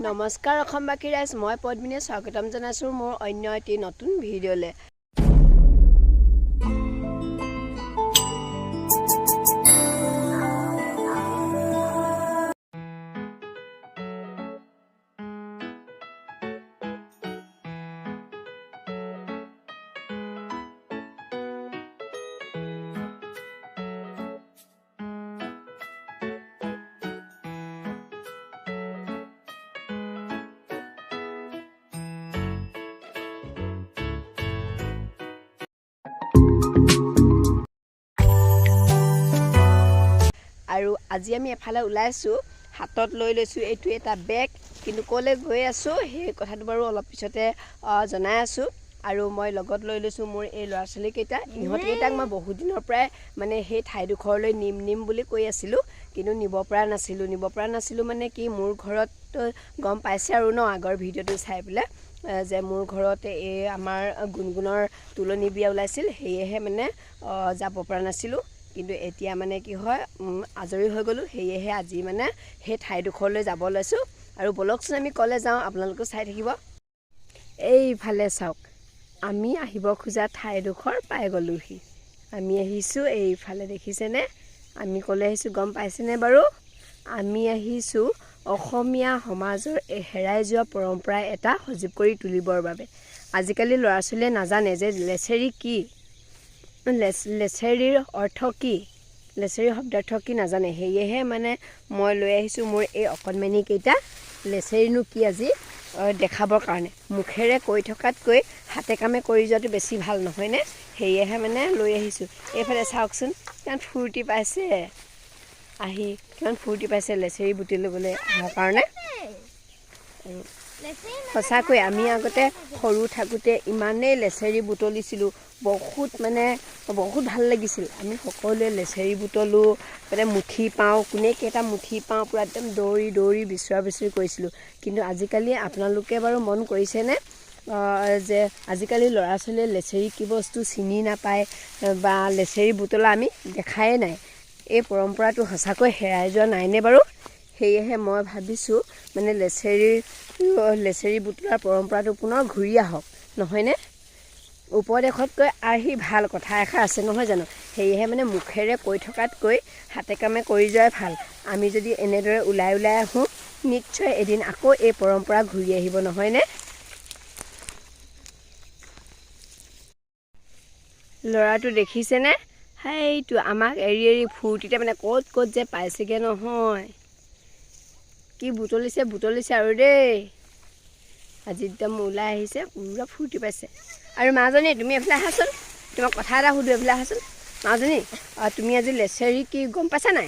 নমস্কাৰ অসমবাসী ৰাইজ, মই পদ্মিনীয়ে স্বাগতম জনাইছোঁ মোৰ অন্য এটি নতুন ভিডিঅ'লৈ। আৰু আজি আমি এফালে ওলাইছোঁ, হাতত লৈ লৈছোঁ এইটো এটা বেগ, কিন্তু ক'লৈ গৈ আছোঁ সেই কথাটো বাৰু অলপ পিছতে জনাই আছোঁ। আৰু মই লগত লৈ লৈছোঁ মোৰ এই ল'ৰা ছোৱালীকেইটা। ইহঁতকেইটাক মই বহুত দিনৰ পৰাই মানে সেই ঠাইডোখৰলৈ নিম বুলি কৈ আছিলোঁ, কিন্তু নিব পৰা নাছিলোঁ মানে কি, মোৰ ঘৰত গম পাইছে আৰু ন আগৰ ভিডিঅ'টো চাই পেলাই যে মোৰ ঘৰতে এই আমাৰ গুণগুণৰ তুলনি বিয়া ওলাইছিল, সেয়েহে মানে যাব পৰা নাছিলোঁ। কিন্তু এতিয়া মানে কি হয়, আজৰি হৈ গ'লোঁ, সেয়েহে আজি মানে সেই ঠাইডোখৰলৈ যাব লৈছোঁ। আৰু বলকচোন আমি ক'লৈ যাওঁ আপোনালোকেও চাই থাকিব। এইফালে চাওক, আমি আহিব খোজা ঠাইডোখৰ পাই গ'লোহি। আমি আহিছোঁ এইফালে, দেখিছেনে? আমি ক'লৈ আহিছোঁ গম পাইছেনে বাৰু? আমি আহিছোঁ অসমীয়া সমাজৰ হেৰাই যোৱা পৰম্পৰা এটা সজীৱ কৰি তুলিবৰ বাবে। আজিকালি ল'ৰা ছোৱালীয়ে নাজানে যে লেছেৰি কি, লেছেৰিৰ অৰ্থ কি, লেছেৰি শব্দাৰ্থ কি নাজানে। সেয়েহে মানে মই লৈ আহিছোঁ মোৰ এই অকণমানিকেইটা লেছেৰিনো কি আজি দেখাবৰ কাৰণে। মুখেৰে কৈ থকাতকৈ হাতে কামে কৰি যোৱাটো বেছি ভাল, নহয়নে? সেয়েহে মানে লৈ আহিছোঁ। এইফালে চাওকচোন, কিমান ফূৰ্তি পাইছে আহি, কিমান ফূৰ্তি পাইছে লেছেৰি বুটলিবলৈ অহাৰ কাৰণে। সঁচাকৈ আমি আগতে সৰু থাকোঁতে ইমানেই লেছেৰি বুটলিছিলোঁ, বহুত ভাল লাগিছিল। আমি সকলোৱে লেছেৰি বুটলোঁ, মানে মুঠি পাওঁ, কোনে কেইটা মুঠি পাওঁ, পূৰা একদম দৌৰি বিচৰা কৰিছিলোঁ। কিন্তু আজিকালি আপোনালোকে বাৰু মন কৰিছেনে যে আজিকালি ল'ৰা ছোৱালীয়ে লেছেৰি কি বস্তু চিনি নাপায় বা লেছেৰি বুটলা আমি দেখাই নাই। এই পৰম্পৰাটো সঁচাকৈ হেৰাই যোৱা নাইনে বাৰু? সেয়েহে মই ভাবিছোঁ মানে লেছেৰি বুটলাৰ পৰম্পৰাটো পুনৰ ঘূৰি আহক, নহয়নে? উপদেশতকৈ আৰ্হি ভাল কথা এষাৰ আছে নহয় জানো? সেয়েহে মানে মুখেৰে কৈ থকাতকৈ হাতে কামে কৰি যোৱাই ভাল। আমি যদি এনেদৰে ওলাই আহোঁ, নিশ্চয় এদিন আকৌ এই পৰম্পৰা ঘূৰি আহিব, নহয়নে? ল'ৰাটো দেখিছেনে? সেইটো আমাক এৰি ফূৰ্তিতে মানে ক'ত যে পাইছেগৈ নহয়। কি বুটলিছে আৰু দেই। আজি একদম ওলাই আহিছে, পূৰা ফূৰ্তি পাইছে। আৰু মাজনী তুমি এইফালে আহাচোন, তোমাক কথা এটা সুধোঁ, এইফালে আহাচোন। মাজনী, তুমি আজি লেছেৰি কি গম পাইছা নাই?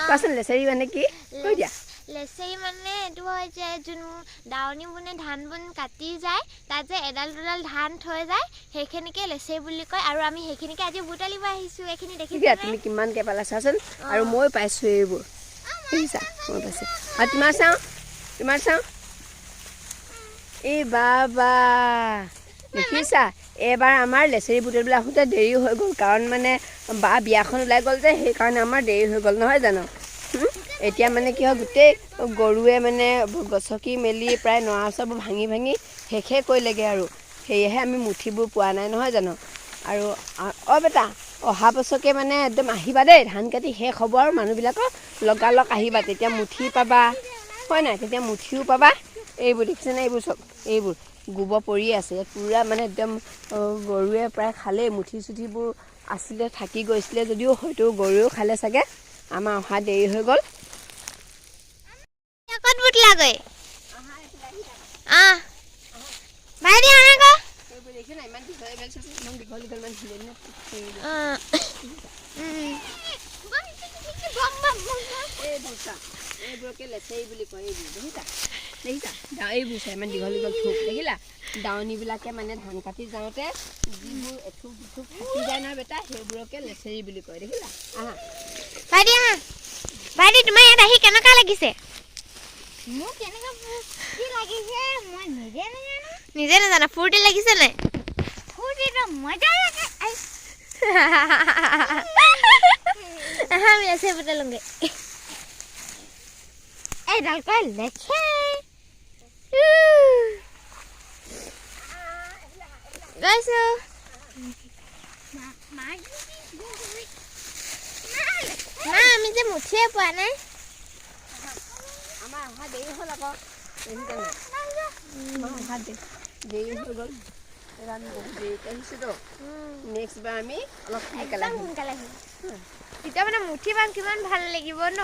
কোৱাচোন লেছেৰি মানে কি, কৈ দিয়া। লেছেৰি মানে এইটো হয় যে যোন দাৱনী বোনে ধানবোৰ কাটি যায়, তাত যে এডাল দুডাল ধান থৈ যায়, সেইখিনিকে লেছেৰি বুলি কয়। আৰু আমি সেইখিনিকে আজি বুটলিব আহিছোঁ। এইখিনি দেখিছা তুমি কিমানকৈ পালা চাচোন। আৰু মই পাইছোঁ এইবোৰ, দেখিছা? মই পাইছোঁ। আৰু তোমাৰ চাওঁ এই বা দেখিছা? এইবাৰ আমাৰ লেছেৰি বুটলিবলৈ আহোঁতে দেৰি হৈ গ'ল, কাৰণ মানে বা বিয়াখন ওলাই গ'ল যে, সেইকাৰণে আমাৰ দেৰি হৈ গ'ল, নহয় জানো? এতিয়া মানে কি হয়, গোটেই গৰুৱে মানে গছকি মেলি প্ৰায় নৰা চৰাবোৰ ভাঙি শেষে কৰিলেগৈ আৰু। সেয়েহে আমি মুঠিবোৰ পোৱা নাই, নহয় জানো? আৰু বেটা, অহা বছৰকৈ মানে একদম আহিবা দেই, ধান কাটি শেষ হ'ব আৰু মানুহবিলাকক লগালগ আহিবা, তেতিয়া মুঠি পাবা, হয় নাই? তেতিয়া মুঠিও পাবা। এইবোৰ দেখিছেনে? এইবোৰ চব এইবোৰ গোবৰ পৰি আছে, ইয়াত পূৰা মানে একদম গৰুৱে প্ৰায় খালেই। মুঠি চুঠিবোৰ আছিলে, থাকি গৈছিলে যদিও হয়তো গৰুৱেও খালে চাগে। আমাৰ অহা দেৰি হৈ গ'ল। এইবোৰকে লেছেৰি বুলি কয়। এইবোৰ দেখিছা? এইবোৰ চাই ইমান দীঘল থোক দেখিলা? দাৱনীবিলাকে মানে ধান কাটি যাওঁতে যিবোৰ এথোক দুথোক থাকি যায় নহয় বেটা, সেইবোৰকে লেছেৰি বুলি কয়, দেখিলা? ভাইটি, তোমাৰ ইয়াত আহি কেনেকুৱা লাগিছে? মোৰ কেনেকুৱা কি লাগিছে মই নিজে নাজানো। ফূৰ্তি লাগিছে নাই? ফূৰ্তিটো মজা লাগে। আমি লেছেৰি বুটলোঁগে। এইডাল কয় লেছেৰি। গৈছো মা আমি যে মুঠিয়ে পোৱা নাই আমাৰ অহা দেৰি হ'ল আকৌ অহা দেৰি হৈ গ'ল আমি বহুত দেৰিকৈ আহিছোঁতো নেক্সট বাৰ আমি অলপ সোনকালে আহিম তেতিয়া মানে মুঠি পাম কিমান ভাল লাগিব ন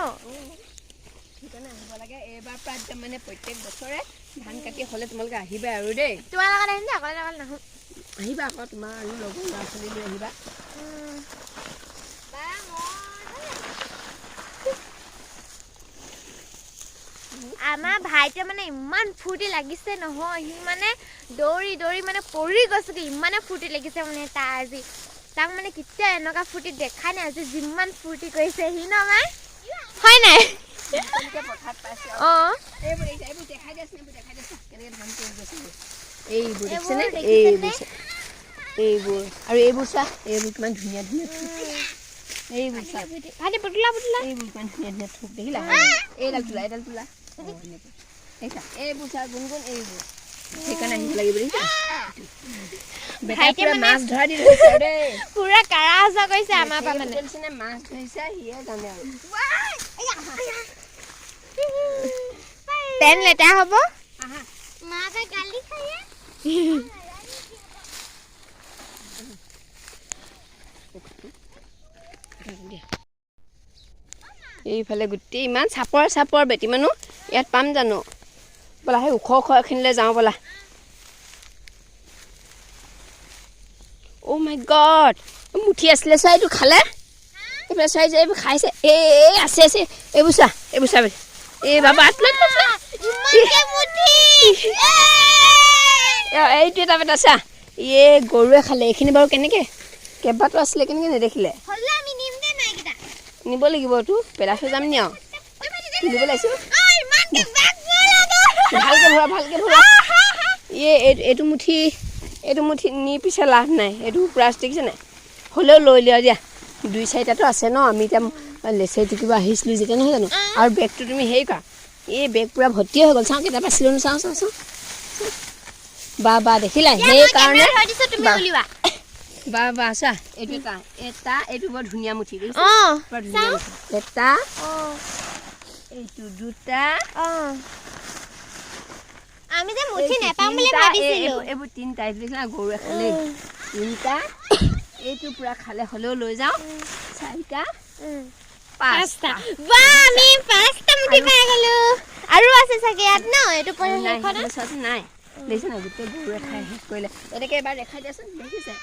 সেইকাৰণে আহিব লাগে এইবাৰ পৰা একদম মানে প্ৰত্যেক বছৰে ধান কাটি হ'লে তোমালোকে আহিবা আৰু দেই তোমাৰ লগত আহিম যে অকলে অকলে নাহোঁ আহিবা আকৌ তোমাৰ আৰু লগৰ ল'ৰা ছোৱালী লৈ আহিবা আমাৰ ভাইটিয়ে মানে ইমান ফূৰ্তি লাগিছে নহয় সি মানে দৌৰি দৌৰি মানে পৰি গৈছে ইমানে ফূৰ্তি লাগিছে মানে তাৰ আজি তাক মানে কেতিয়া এনেকুৱা ফূৰ্তি দেখাই নাই আজি যিমান ফূৰ্তি কৰিছে সি ন মাই হয় নাই অঁ এইবোৰ দেখিছেনে এইবোৰ আৰু এইবোৰ চোৱা এইবোৰ কিমান ধুনীয়া ধুনীয়া এইবোৰ চোৱা ভাইটি পুতলা পুতলা এইবোৰ কিমান ধুনীয়া ধুনীয়া থোক দেখিলা এইডাল তোলা এইবোৰ চোৱা গুণগুণ এইবোৰ সেইকাৰণে আহিব লাগিব দেখিছা ভাইটিয়ে মাছ ধৰা দি ধৰিছে দেই পুৰা কাৰা আজা কৰিছে আমাৰ পৰা মানে মাছ ধৰিছে সিয়ে জানে আৰু পেন লেতেৰা হ'ব মাকে গালি খায় এইফালে গোটেই ইমান চাপৰ বেটি মানুহ ইয়াত পাম জানো ব'লা সেই ওখ এখিনিলৈ যাওঁ ব'লা অ' মাই গড মুঠি আছিলে চোৱা এইটো খালে এইফালে চোৱা যে এইবোৰ খাইছে আছে এইবোৰ চোৱা এই বাবা এইটো এটা বেটা চা গৰুৱে খালে এইখিনি বাৰু কেনেকৈ কেইবাটো আছিলে কেনেকৈ নেদেখিলে নিব লাগিব এইটো পেলাই থৈ যাম নি আৰু তুলিব লাগিছোঁ ভালকৈ ভৰা এইটো মুঠি নি পিছে লাভ নাই এইটো প্ৰাইচ দেখিছে নাই হ'লেও লৈ লোৱা দিয়া 2-4টাতো আছে ন আমি এতিয়া লেচেৰি টুকিব আহিছিলোঁ যেতিয়া নহয় জানো আৰু বেগটো তুমি হেৰি কৰা এই বেগ পূৰা ভৰ্তি হৈ গ'ল চাওঁ কেইটা পাইছিলোঁ চাওঁ বা দেখিলা সেইকাৰণে বা চোৱা এইটো এটা এইটো বৰ ধুনীয়া মুঠি দেখিছা বৰ ধুনীয়া মুঠি এটা এইটো দুটা আমি যে মুঠি নেপাম বুলি ভাবিছিলোঁ এইবোৰ 3টা দেখিলা গৰুৱে খালে 3টা এইটো পুৰা খালে হ'লেও লৈ যাওঁ 4টা 5টা আমি 5টা মুঠি পাই গ'লো আৰু আছে চাগে ইয়াত ন এইটো নাই দেখিছে নাই গোটেই গৰুৱে খাই শেষ কৰিলে এনেকৈ এবাৰ দেখাই দিয়াচোন দেখিছে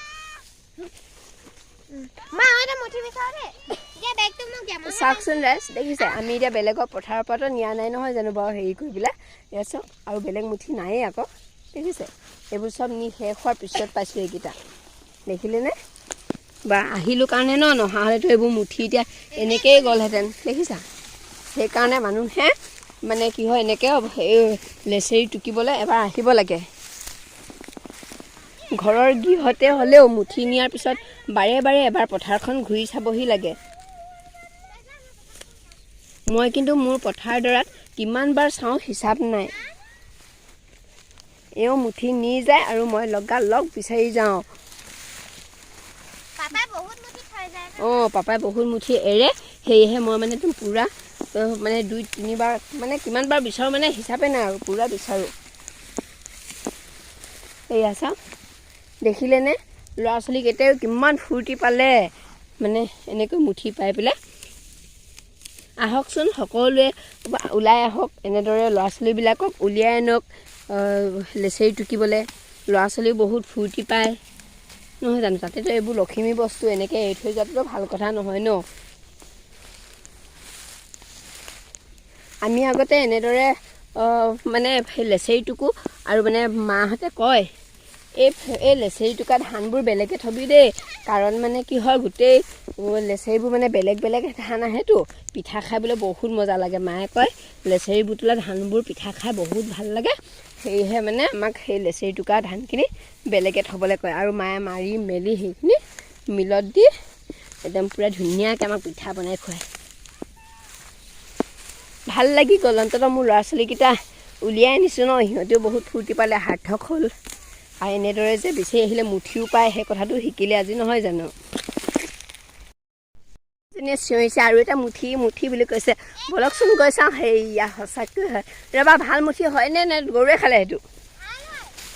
চাওকচোন ৰাইজ দেখিছে আমি এতিয়া বেলেগৰ পথাৰৰ পৰাতো নিয়া নাই নহয় জানো বাৰু হেৰি কৰি পেলাই ইয়াত চাওক আৰু বেলেগ মুঠি নায়েই আকৌ দেখিছে এইবোৰ চব নি শেষ হোৱাৰ পিছত পাইছোঁ এইকেইটা দেখিলেনে বা আহিলোঁ কাৰণে নহা হ'লেতো এইবোৰ মুঠি এতিয়া এনেকৈয়ে গ'লহেঁতেন দেখিছা সেইকাৰণে মানুহে মানে কি হয় এনেকৈ এই লেচেৰি টুকিবলৈ এবাৰ আহিব লাগে ঘৰৰ গৃহতে হ'লেও মুঠি নিয়াৰ পিছত বাৰে বাৰে এবাৰ পথাৰখন ঘূৰি চাবহি লাগে মই কিন্তু মোৰ পথাৰডৰাত কিমানবাৰ চাওঁ হিচাপ নাই এওঁ মুঠি নি যায় আৰু মই লগালগ বিচাৰি যাওঁ পাপাই বহুত মুঠি এৰে সেয়েহে মই মানে একদম পূৰা মানে 2-3বাৰ মানে কিমানবাৰ বিচাৰোঁ মানে হিচাপে নাই আৰু পূৰা বিচাৰোঁ এয়া চাওক দেখিলেনে ল'ৰা ছোৱালীকেইটাইও কিমান ফূৰ্তি পালে মানে এনেকৈ মুঠি পাই পেলাই আহকচোন সকলোৱে ওলাই আহক এনেদৰে ল'ৰা ছোৱালীবিলাকক উলিয়াই আনক লেচেৰি টুকিবলৈ ল'ৰা ছোৱালীও বহুত ফূৰ্তি পায় নহয় জানো তাতেতো এইবোৰ লখিমী বস্তু এনেকৈ এৰি থৈ যোৱাটো ভাল কথা নহয় ন আমি আগতে এনেদৰে মানে লেচেৰি টুকো আৰু মানে মাহঁতে কয় এই লেচেৰি টুকা ধানবোৰ বেলেগে থবি দেই কাৰণ মানে কি হয় গোটেই লেচেৰিবোৰ মানে বেলেগ ধান আহেতো পিঠা খাবলৈ বহুত মজা লাগে মায়ে কয় লেচেৰি বুটলা ধানবোৰ পিঠা খাই বহুত ভাল লাগে সেয়েহে মানে আমাক সেই লেচেৰি টুকা ধানখিনি বেলেগে থ'বলৈ কয় আৰু মায়ে মাৰি মেলি সেইখিনি মিলত দি একদম পূৰা ধুনীয়াকৈ আমাক পিঠা বনাই খুৱায় ভাল লাগি গ'ল অন্ততঃ মোৰ ল'ৰা ছোৱালীকেইটা উলিয়াই আনিছোঁ ন সিহঁতেও বহুত ফূৰ্তি পালে সাৰ্থক হ'ল আৰু এনেদৰে যে বিচাৰি আহিলে মুঠিও পায় সেই কথাটো শিকিলে আজি নহয় জানো যেনে চিঞৰিছে আৰু এটা মুঠি মুঠি বুলি কৈছে বলকচোন গৈ চাওঁ সেয়া সঁচাকৈ হয় ৰবা ভাল মুঠি হয়নে নে গৰুৱে খালে সেইটো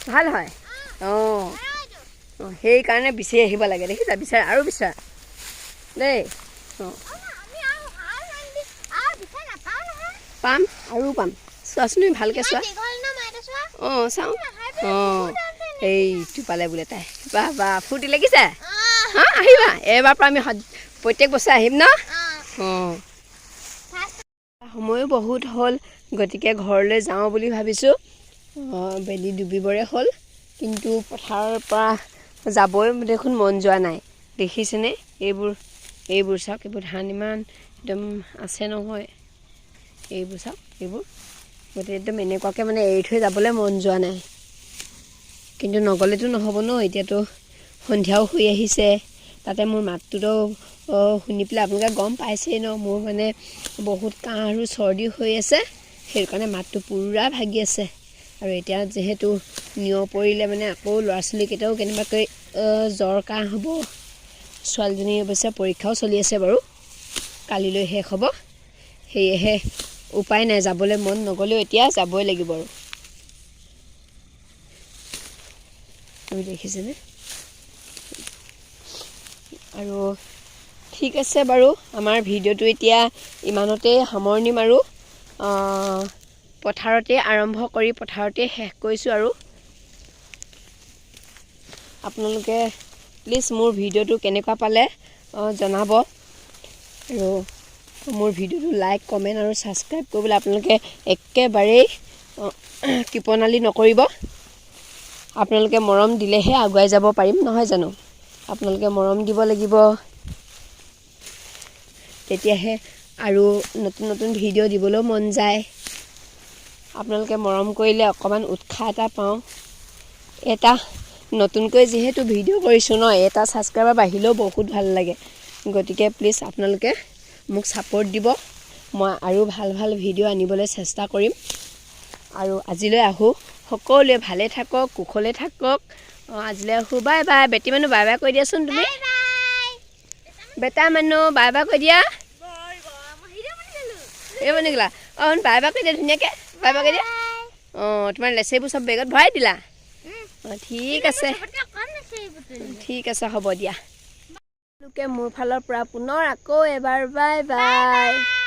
ভাল হয় অঁ সেইকাৰণে বিচাৰি আহিব লাগে দেখিছা বিচাৰা আৰু বিচাৰা দেই অঁ পাম আৰু পাম চোৱাচোন তুমি ভালকৈ চোৱা অঁ চাওঁ অঁ এইটো পালে বোলে তাই বাহ বাহ ফূৰ্তি লাগিছে হা আহিবা এইবাৰ পৰা আমি প্ৰত্যেক বছৰে আহিম ন অঁ সময়ো বহুত হ'ল গতিকে ঘৰলৈ যাওঁ বুলি ভাবিছোঁ বেলি ডুবিবৰে হ'ল কিন্তু পথাৰৰ পৰা যাবই দেখোন মন যোৱা নাই দেখিছেনে এইবোৰ চাওক এইবোৰ ধান ইমান একদম আছে নহয় এইবোৰ চাওক এইবোৰ গতিকে একদম এনেকুৱাকৈ মানে এৰি থৈ যাবলৈ মন যোৱা নাই কিন্তু নগ'লেতো নহ'ব ন এতিয়াতো সন্ধিয়াও হৈ আহিছে তাতে মোৰ মাতটোতো শুনি পেলাই আপোনালোকে গম পাইছেই ন মোৰ মানে বহুত কাহ আৰু চৰ্দি হৈ আছে সেইটো কাৰণে মাতটো পুৰা ভাগি আছে আৰু এতিয়া যিহেতু নিয়ৰ পৰিলে মানে আকৌ ল'ৰা ছোৱালীকেইটাও কেনেবাকৈ জ্বৰ কাহ হ'ব ছোৱালীজনীৰ অৱশ্যে পৰীক্ষাও চলি আছে বাৰু কালিলৈ শেষ হ'ব সেয়েহে উপায় নাই যাবলৈ মন নগ'লেও এতিয়া যাবই লাগিব আৰু তুমি দেখিছেনে আৰু ঠিক আছে বাৰু আমাৰ ভিডিঅ'টো এতিয়া ইমানতেই সামৰণি মাৰোঁ পথাৰতে আৰম্ভ কৰি পথাৰতে শেষ কৰিছোঁ আৰু আপোনালোকে প্লিজ মোৰ ভিডিঅ'টো কেনেকুৱা পালে জনাব আৰু মোৰ ভিডিঅ'টো লাইক কমেণ্ট আৰু ছাবস্ক্ৰাইব কৰিবলৈ আপোনালোকে একেবাৰেই কৃপণালি নকৰিব আপোনালোকে মৰম দিলেহে আগুৱাই যাব পাৰিম নহয় জানো আপোনালোকে মৰম দিব লাগিব তেতিয়াহে আৰু নতুন নতুন ভিডিঅ' দিবলৈও মন যায় আপোনালোকে মৰম কৰিলে অকণমান উৎসাহ এটা পাওঁ এটা নতুনকৈ যিহেতু ভিডিঅ' কৰিছোঁ ন এটা ছাবস্ক্ৰাইবাৰ বাঢ়িলেও বহুত ভাল লাগে গতিকে প্লিজ আপোনালোকে মোক ছাপোৰ্ট দিব মই আৰু ভাল ভাল ভিডিঅ' আনিবলৈ চেষ্টা কৰিম আৰু আজিলৈ আহোঁ সকলোৱে ভালে থাকক কুশলে থাকক আজিলৈ আহোঁ বাই বাই বেটি মানুহ বাই বাই কৈ দিয়াচোন তুমি বেটা মানুহ বাই বাই কৈ দিয়া এই মানে গ'লা অঁ বাই বাই কৈ দিয়া ধুনীয়াকৈ বাই বাই কৈ দিয়া অঁ তোমাৰ লেচেৰিবোৰ চব বেগত ভৰাই দিলা অঁ ঠিক আছে হ'ব দিয়া লোকে মোৰ ফালৰ পৰা পুনৰ আকৌ এবাৰ বাই বাই